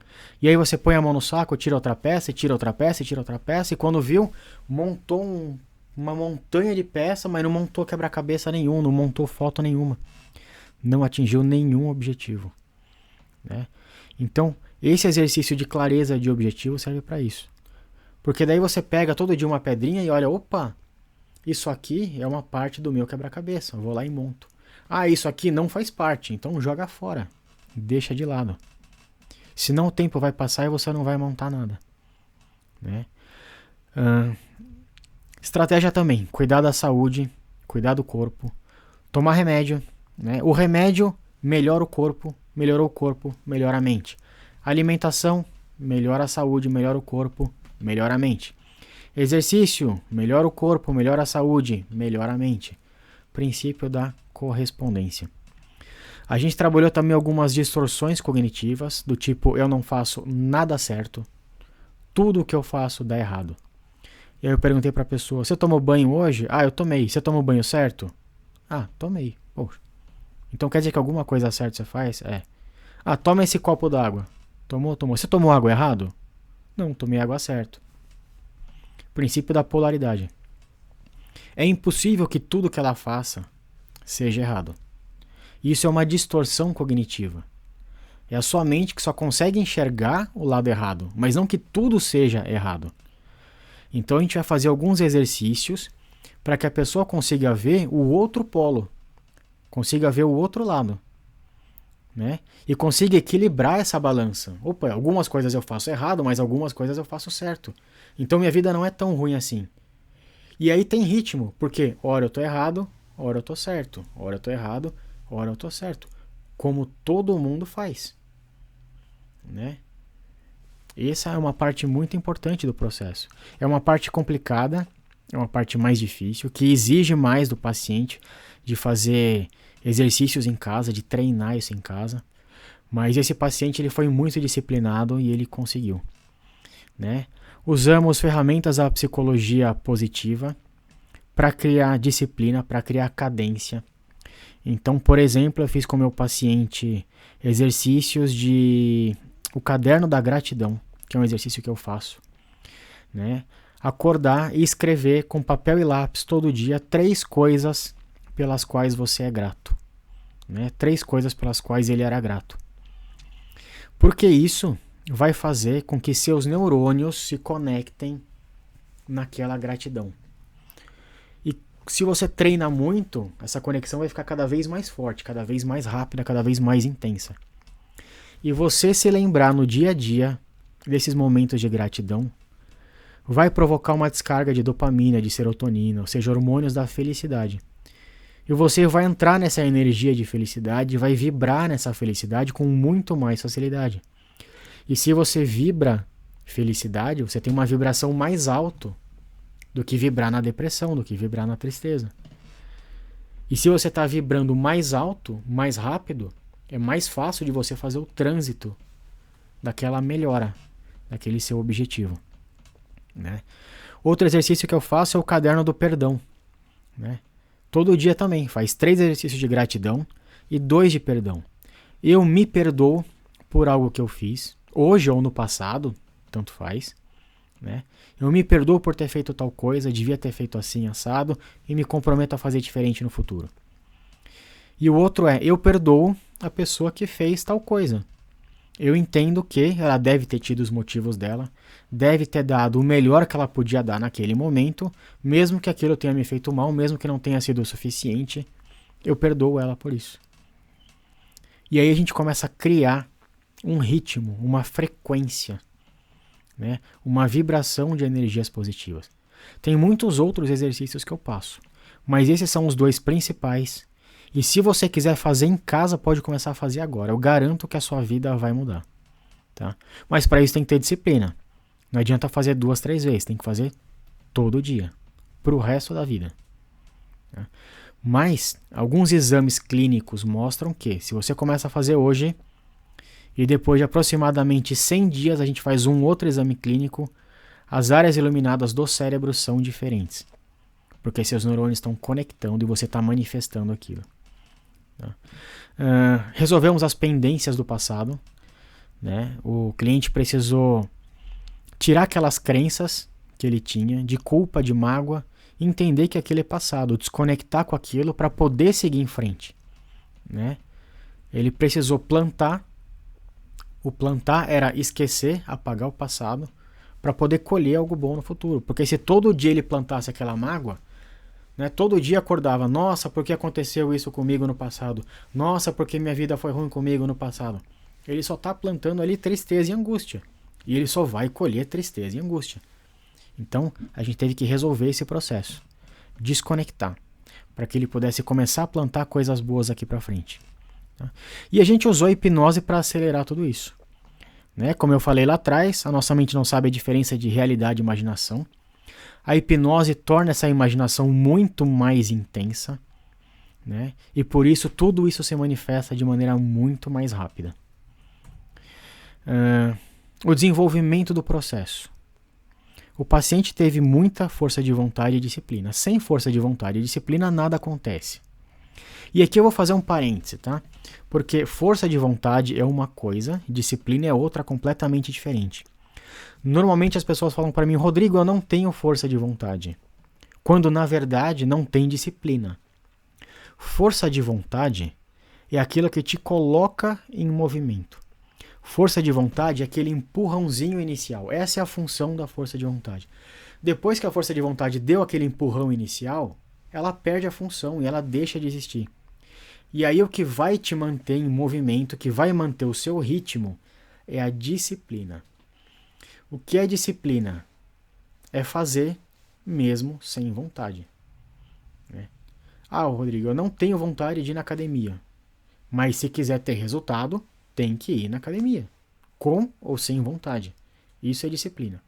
E aí você põe a mão no saco, tira outra peça, tira outra peça, tira outra peça. E quando viu, montou uma montanha de peça, mas não montou quebra-cabeça nenhum, não montou foto nenhuma. Não atingiu nenhum objetivo, né? Então, esse exercício de clareza de objetivo serve para isso. Porque daí você pega todo dia uma pedrinha e olha, opa, isso aqui é uma parte do meu quebra-cabeça, eu vou lá e monto. Ah, isso aqui não faz parte, então joga fora, deixa de lado. Senão o tempo vai passar e você não vai montar nada, né? Estratégia também, cuidar da saúde, cuidar do corpo, tomar remédio, né? O remédio melhora o corpo, melhorou o corpo, melhora a mente. Alimentação, melhora a saúde, melhora o corpo, melhora a mente. Exercício, melhora o corpo, melhora a saúde, melhora a mente. Princípio da correspondência. A gente trabalhou também algumas distorções cognitivas, do tipo, eu não faço nada certo, tudo o que eu faço dá errado. E aí eu perguntei pra pessoa, você tomou banho hoje? Ah, eu tomei. Você tomou banho certo? Ah, tomei. Poxa. Então quer dizer que alguma coisa certa você faz? É. Ah, toma esse copo d'água. Tomou? Você tomou água errado? Não, tomei água certo. Princípio da polaridade. É impossível que tudo que ela faça seja errado. Isso é uma distorção cognitiva. É a sua mente que só consegue enxergar o lado errado, mas não que tudo seja errado. Então a gente vai fazer alguns exercícios para que a pessoa consiga ver o outro polo, consiga ver o outro lado, né? E consiga equilibrar essa balança. Opa, algumas coisas eu faço errado, mas algumas coisas eu faço certo. Então minha vida não é tão ruim assim. E aí tem ritmo, porque hora eu tô errado, hora eu tô certo, hora eu tô errado, hora eu tô certo. Como todo mundo faz, né? Essa é uma parte muito importante do processo. É uma parte complicada, é uma parte mais difícil, que exige mais do paciente de fazer exercícios em casa, de treinar isso em casa. Mas esse paciente ele foi muito disciplinado e ele conseguiu, né? Usamos ferramentas da psicologia positiva para criar disciplina, para criar cadência. Então, por exemplo, eu fiz com meu paciente exercícios de o caderno da gratidão, que é um exercício que eu faço, né? Acordar e escrever com papel e lápis todo dia 3 coisas pelas quais você é grato, né? 3 coisas pelas quais ele era grato. Porque isso vai fazer com que seus neurônios se conectem naquela gratidão. E se você treina muito, essa conexão vai ficar cada vez mais forte, cada vez mais rápida, cada vez mais intensa. E você se lembrar no dia a dia desses momentos de gratidão vai provocar uma descarga de dopamina, de serotonina, ou seja, hormônios da felicidade. E você vai entrar nessa energia de felicidade, vai vibrar nessa felicidade com muito mais facilidade. E se você vibra felicidade, você tem uma vibração mais alta do que vibrar na depressão, do que vibrar na tristeza. E se você está vibrando mais alto, mais rápido, é mais fácil de você fazer o trânsito daquela melhora, daquele seu objetivo, né? Outro exercício que eu faço é o caderno do perdão, né? Todo dia também, faz 3 exercícios de gratidão e 2 de perdão. Eu me perdoo por algo que eu fiz, hoje ou no passado, tanto faz, né? Eu me perdoo por ter feito tal coisa, devia ter feito assim, assado, e me comprometo a fazer diferente no futuro. E o outro é, eu perdoo a pessoa que fez tal coisa. Eu entendo que ela deve ter tido os motivos dela, deve ter dado o melhor que ela podia dar naquele momento, mesmo que aquilo tenha me feito mal, mesmo que não tenha sido o suficiente, eu perdoo ela por isso. E aí a gente começa a criar um ritmo, uma frequência, né? Uma vibração de energias positivas. Tem muitos outros exercícios que eu passo, mas esses são os dois principais. E se você quiser fazer em casa, pode começar a fazer agora. Eu garanto que a sua vida vai mudar. Tá? Mas para isso tem que ter disciplina. Não adianta fazer 2, 3 vezes, tem que fazer todo dia, pro resto da vida. Tá? Mas alguns exames clínicos mostram que se você começa a fazer hoje e depois de aproximadamente 100 dias a gente faz um outro exame clínico, as áreas iluminadas do cérebro são diferentes. Porque seus neurônios estão conectando e você está manifestando aquilo. Tá? Resolvemos as pendências do passado. Né? O cliente precisou tirar aquelas crenças que ele tinha de culpa, de mágoa, entender que aquilo é passado, desconectar com aquilo para poder seguir em frente. Né? Ele precisou plantar. O plantar era esquecer, apagar o passado, para poder colher algo bom no futuro. Porque se todo dia ele plantasse aquela mágoa, né, todo dia acordava, nossa, por que aconteceu isso comigo no passado? Nossa, porque minha vida foi ruim comigo no passado? Ele só está plantando ali tristeza e angústia. E ele só vai colher tristeza e angústia. Então, a gente teve que resolver esse processo. Desconectar. Para que ele pudesse começar a plantar coisas boas aqui para frente. Tá? E a gente usou a hipnose para acelerar tudo isso. Né? Como eu falei lá atrás, a nossa mente não sabe a diferença de realidade e imaginação. A hipnose torna essa imaginação muito mais intensa. Né? E por isso, tudo isso se manifesta de maneira muito mais rápida. O desenvolvimento do processo. O paciente teve muita força de vontade e disciplina. Sem força de vontade e disciplina, nada acontece. E aqui eu vou fazer um parêntese, tá? Porque força de vontade é uma coisa, disciplina é outra completamente diferente. Normalmente as pessoas falam para mim, Rodrigo, eu não tenho força de vontade. Quando na verdade não tem disciplina. Força de vontade é aquilo que te coloca em movimento. Força de vontade é aquele empurrãozinho inicial. Essa é a função da força de vontade. Depois que a força de vontade deu aquele empurrão inicial, ela perde a função e ela deixa de existir. E aí o que vai te manter em movimento, que vai manter o seu ritmo, é a disciplina. O que é disciplina? É fazer mesmo sem vontade. Né? Rodrigo, eu não tenho vontade de ir na academia. Mas se quiser ter resultado, tem que ir na academia, com ou sem vontade. Isso é disciplina.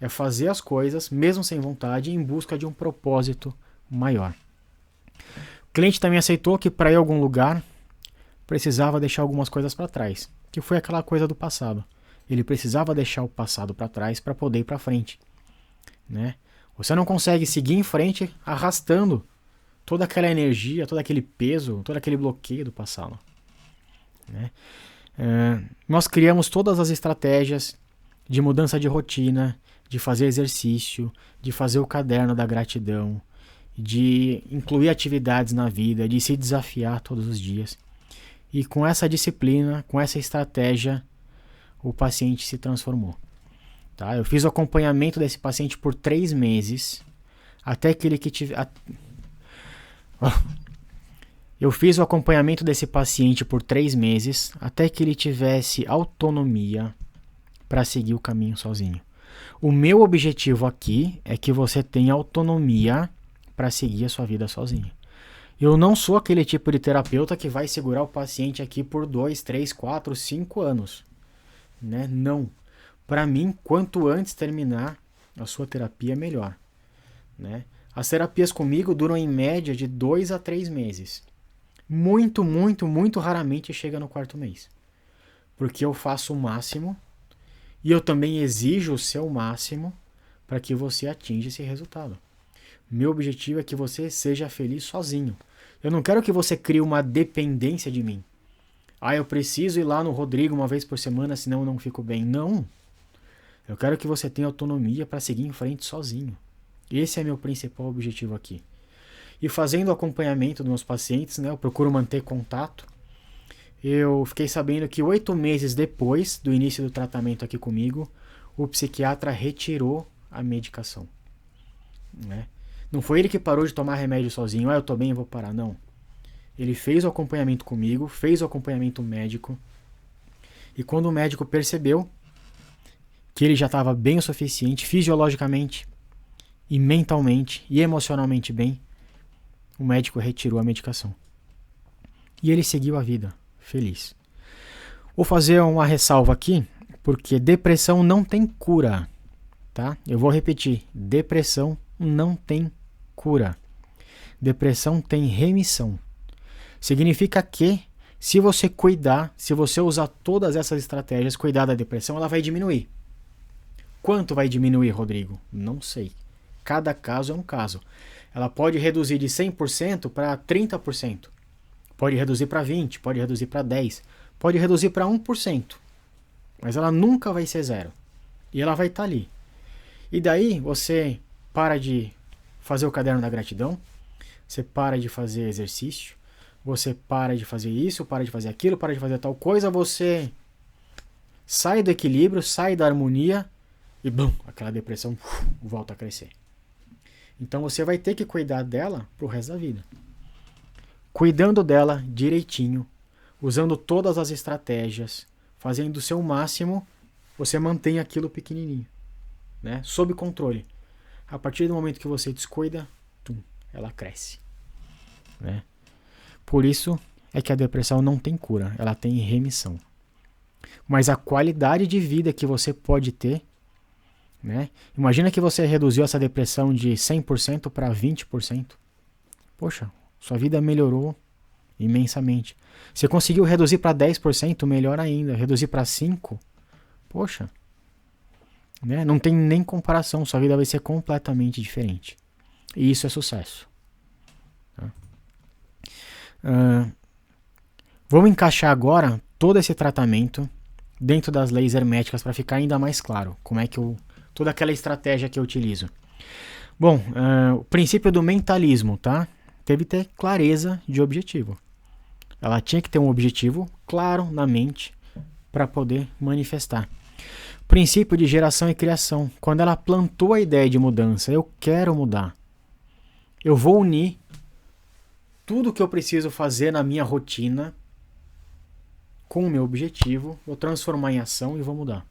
É fazer as coisas, mesmo sem vontade, em busca de um propósito maior. O cliente também aceitou que para ir a algum lugar, precisava deixar algumas coisas para trás, que foi aquela coisa do passado. Ele precisava deixar o passado para trás para poder ir para frente. Né? Você não consegue seguir em frente arrastando toda aquela energia, todo aquele peso, todo aquele bloqueio do passado. Né? Nós criamos todas as estratégias de mudança de rotina, de fazer exercício, de fazer o caderno da gratidão, de incluir atividades na vida, de se desafiar todos os dias. E com essa disciplina, com essa estratégia, o paciente se transformou. Tá? Eu fiz o acompanhamento desse paciente por 3 meses, até que ele Eu fiz o acompanhamento desse paciente por 3 meses, até que ele tivesse autonomia para seguir o caminho sozinho. O meu objetivo aqui é que você tenha autonomia para seguir a sua vida sozinho. Eu não sou aquele tipo de terapeuta que vai segurar o paciente aqui por 2, 3, 4, 5 anos. Né? Não. Para mim, quanto antes terminar a sua terapia, melhor. Né? As terapias comigo duram em média de 2 a 3 meses. Muito, muito, muito raramente chega no 4º mês. Porque eu faço o máximo e eu também exijo o seu máximo para que você atinja esse resultado. Meu objetivo é que você seja feliz sozinho. Eu não quero que você crie uma dependência de mim. Eu preciso ir lá no Rodrigo uma vez por semana, senão eu não fico bem. Não. Eu quero que você tenha autonomia para seguir em frente sozinho. Esse é meu principal objetivo aqui. E fazendo o acompanhamento dos meus pacientes, né, eu procuro manter contato. Eu fiquei sabendo que 8 meses depois do início do tratamento aqui comigo, o psiquiatra retirou a medicação. Né? Não foi ele que parou de tomar remédio sozinho. Eu tô bem, eu vou parar. Não. Ele fez o acompanhamento comigo, fez o acompanhamento médico. E quando o médico percebeu que ele já estava bem o suficiente fisiologicamente, e mentalmente e emocionalmente bem, o médico retirou a medicação. E ele seguiu a vida, feliz. Vou fazer uma ressalva aqui, porque depressão não tem cura, tá? Eu vou repetir, depressão não tem cura. Depressão tem remissão. Significa que, se você cuidar, se você usar todas essas estratégias, cuidar da depressão, ela vai diminuir. Quanto vai diminuir, Rodrigo? Não sei. Cada caso é um caso. Ela pode reduzir de 100% para 30%. Pode reduzir para 20%, pode reduzir para 10%, pode reduzir para 1%. Mas ela nunca vai ser zero. E ela vai estar ali. E daí você para de fazer o caderno da gratidão, você para de fazer exercício, você para de fazer isso, para de fazer aquilo, para de fazer tal coisa, você sai do equilíbrio, sai da harmonia e bum, aquela depressão volta a crescer. Então você vai ter que cuidar dela pro resto da vida. Cuidando dela direitinho, usando todas as estratégias, fazendo o seu máximo, você mantém aquilo pequenininho, né? Sob controle. A partir do momento que você descuida, ela cresce, né? Por isso é que a depressão não tem cura, ela tem remissão. Mas a qualidade de vida que você pode ter, né? Imagina que você reduziu essa depressão de 100% para 20%. Poxa, sua vida melhorou imensamente. Você conseguiu reduzir para 10%, melhor ainda. Reduzir para 5%, poxa, né? Não tem nem comparação, sua vida vai ser completamente diferente. E isso é sucesso. Tá? Vamos encaixar agora todo esse tratamento dentro das leis herméticas para ficar ainda mais claro como é que toda aquela estratégia que eu utilizo. Bom, o princípio do mentalismo, tá? Teve que ter clareza de objetivo. Ela tinha que ter um objetivo claro na mente para poder manifestar. Princípio de geração e criação. Quando ela plantou a ideia de mudança, eu quero mudar. Eu vou unir tudo que eu preciso fazer na minha rotina com o meu objetivo, vou transformar em ação e vou mudar.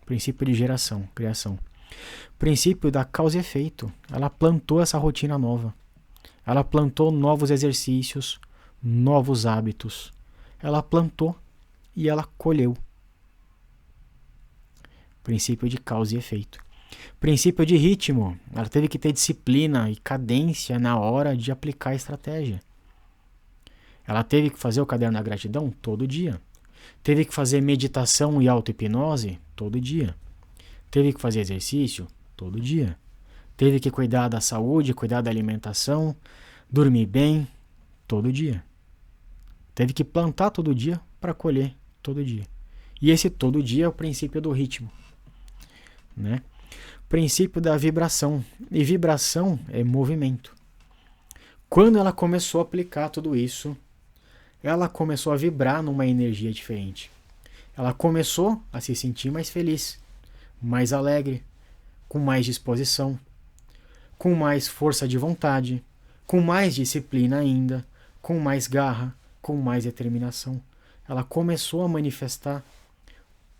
Princípio de geração, criação. Princípio da causa e efeito. Ela plantou essa rotina nova. Ela plantou novos exercícios, novos hábitos. Ela plantou e ela colheu. Princípio de causa e efeito. Princípio de ritmo. Ela teve que ter disciplina e cadência na hora de aplicar a estratégia. Ela teve que fazer o caderno da gratidão todo dia. Teve que fazer meditação e auto-hipnose todo dia. Teve que fazer exercício todo dia. Teve que cuidar da saúde, cuidar da alimentação, dormir bem todo dia. Teve que plantar todo dia para colher todo dia. E esse todo dia é o princípio do ritmo, né? Princípio da vibração. E vibração é movimento. Quando ela começou a aplicar tudo isso, ela começou a vibrar numa energia diferente. Ela começou a se sentir mais feliz, mais alegre, com mais disposição, com mais força de vontade, com mais disciplina ainda, com mais garra, com mais determinação. Ela começou a manifestar,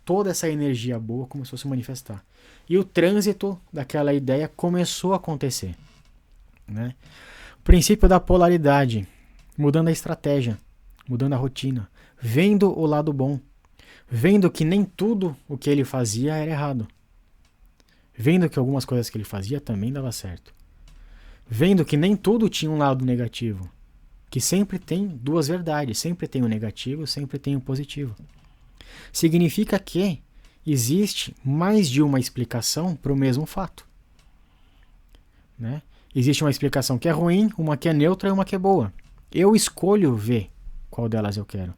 toda essa energia boa começou a se manifestar. E o trânsito daquela ideia começou a acontecer, né? Princípio da polaridade, mudando a estratégia, mudando a rotina, vendo o lado bom, vendo que nem tudo o que ele fazia era errado, vendo que algumas coisas que ele fazia também dava certo, vendo que nem tudo tinha um lado negativo, que sempre tem duas verdades, sempre tem o negativo, sempre tem o positivo. Significa que existe mais de uma explicação para o mesmo fato, né? Existe uma explicação que é ruim, uma que é neutra e uma que é boa. Eu escolho ver qual delas eu quero.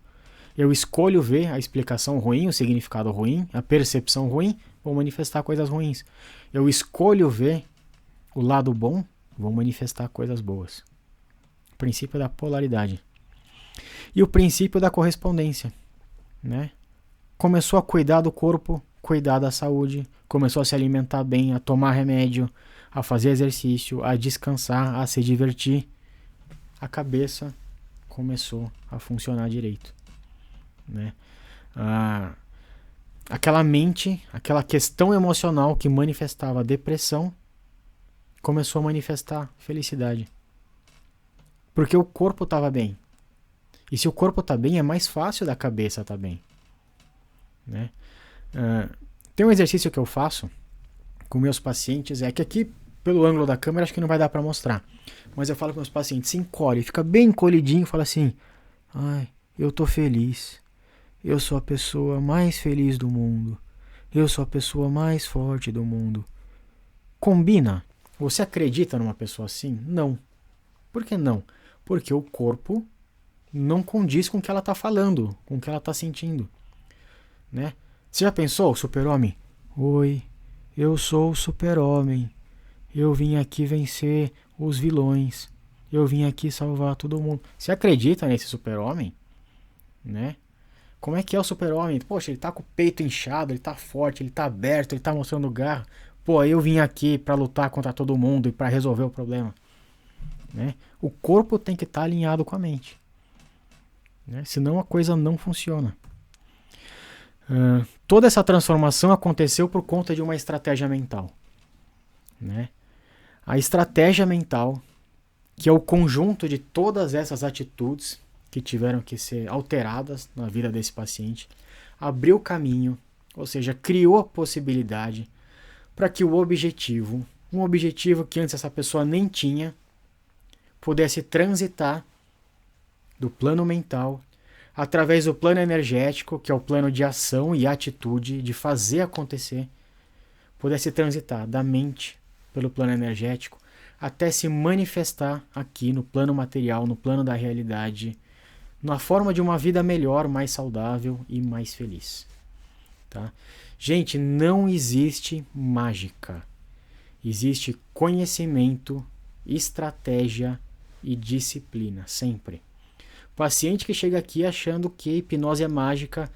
Eu escolho ver a explicação ruim, o significado ruim, a percepção ruim, vou manifestar coisas ruins. Eu escolho ver o lado bom, vou manifestar coisas boas. O princípio da polaridade. E o princípio da correspondência, né? Começou a cuidar do corpo, cuidar da saúde, começou a se alimentar bem, a tomar remédio, a fazer exercício, a descansar, a se divertir. A cabeça começou a funcionar direito, né? Aquela mente, aquela questão emocional que manifestava depressão, começou a manifestar felicidade. Porque o corpo estava bem. E se o corpo está bem, é mais fácil da cabeça estar bem. Né? Tem um exercício que eu faço com meus pacientes, é que aqui, pelo ângulo da câmera, acho que não vai dar para mostrar. Mas eu falo com meus pacientes, se encolhe, fica bem encolhidinho e fala assim, ai, eu tô feliz. Eu sou a pessoa mais feliz do mundo. Eu sou a pessoa mais forte do mundo. Combina? Você acredita numa pessoa assim? Não. Por que não? Porque o corpo não condiz com o que ela está falando, com o que ela está sentindo. Né? Você já pensou, super-homem? Oi, eu sou o super-homem. Eu vim aqui vencer os vilões. Eu vim aqui salvar todo mundo. Você acredita nesse super-homem? Né? Como é que é o super-homem? Poxa, ele tá com o peito inchado, ele tá forte, ele tá aberto, ele tá mostrando garra. Pô, eu vim aqui para lutar contra todo mundo e para resolver o problema. Né? O corpo tem que estar alinhado com a mente. Né? Senão a coisa não funciona. Toda essa transformação aconteceu por conta de uma estratégia mental. Né? A estratégia mental, que é o conjunto de todas essas atitudes que tiveram que ser alteradas na vida desse paciente, abriu o caminho, ou seja, criou a possibilidade para que o objetivo, um objetivo que antes essa pessoa nem tinha, pudesse transitar do plano mental através do plano energético, que é o plano de ação e atitude, de fazer acontecer, pudesse transitar da mente pelo plano energético até se manifestar aqui no plano material, no plano da realidade, na forma de uma vida melhor, mais saudável e mais feliz. Tá? Gente, não existe mágica. Existe conhecimento, estratégia e disciplina, sempre. Paciente que chega aqui achando que hipnose é mágica,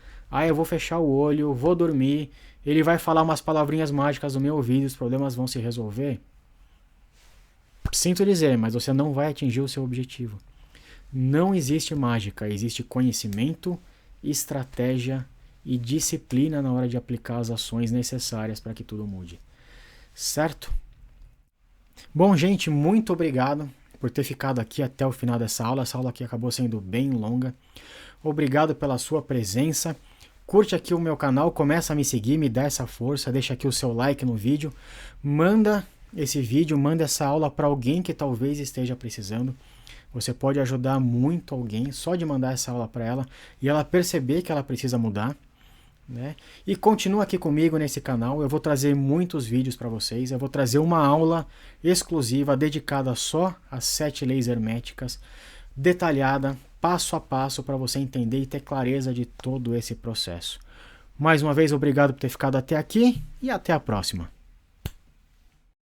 eu vou fechar o olho, vou dormir, ele vai falar umas palavrinhas mágicas no meu ouvido, os problemas vão se resolver. Sinto dizer, mas você não vai atingir o seu objetivo. Não existe mágica, existe conhecimento, estratégia e disciplina na hora de aplicar as ações necessárias para que tudo mude. Certo? Bom, gente, muito obrigado por ter ficado aqui até o final dessa aula. Essa aula aqui acabou sendo bem longa. Obrigado pela sua presença. Curte aqui o meu canal, começa a me seguir, me dá essa força, deixa aqui o seu like no vídeo. Manda esse vídeo, manda essa aula para alguém que talvez esteja precisando. Você pode ajudar muito alguém só de mandar essa aula para ela e ela perceber que ela precisa mudar. Né? E continua aqui comigo nesse canal, eu vou trazer muitos vídeos para vocês, eu vou trazer uma aula exclusiva dedicada só às 7 leis herméticas, detalhada, passo a passo para você entender e ter clareza de todo esse processo. Mais uma vez, obrigado por ter ficado até aqui e até a próxima.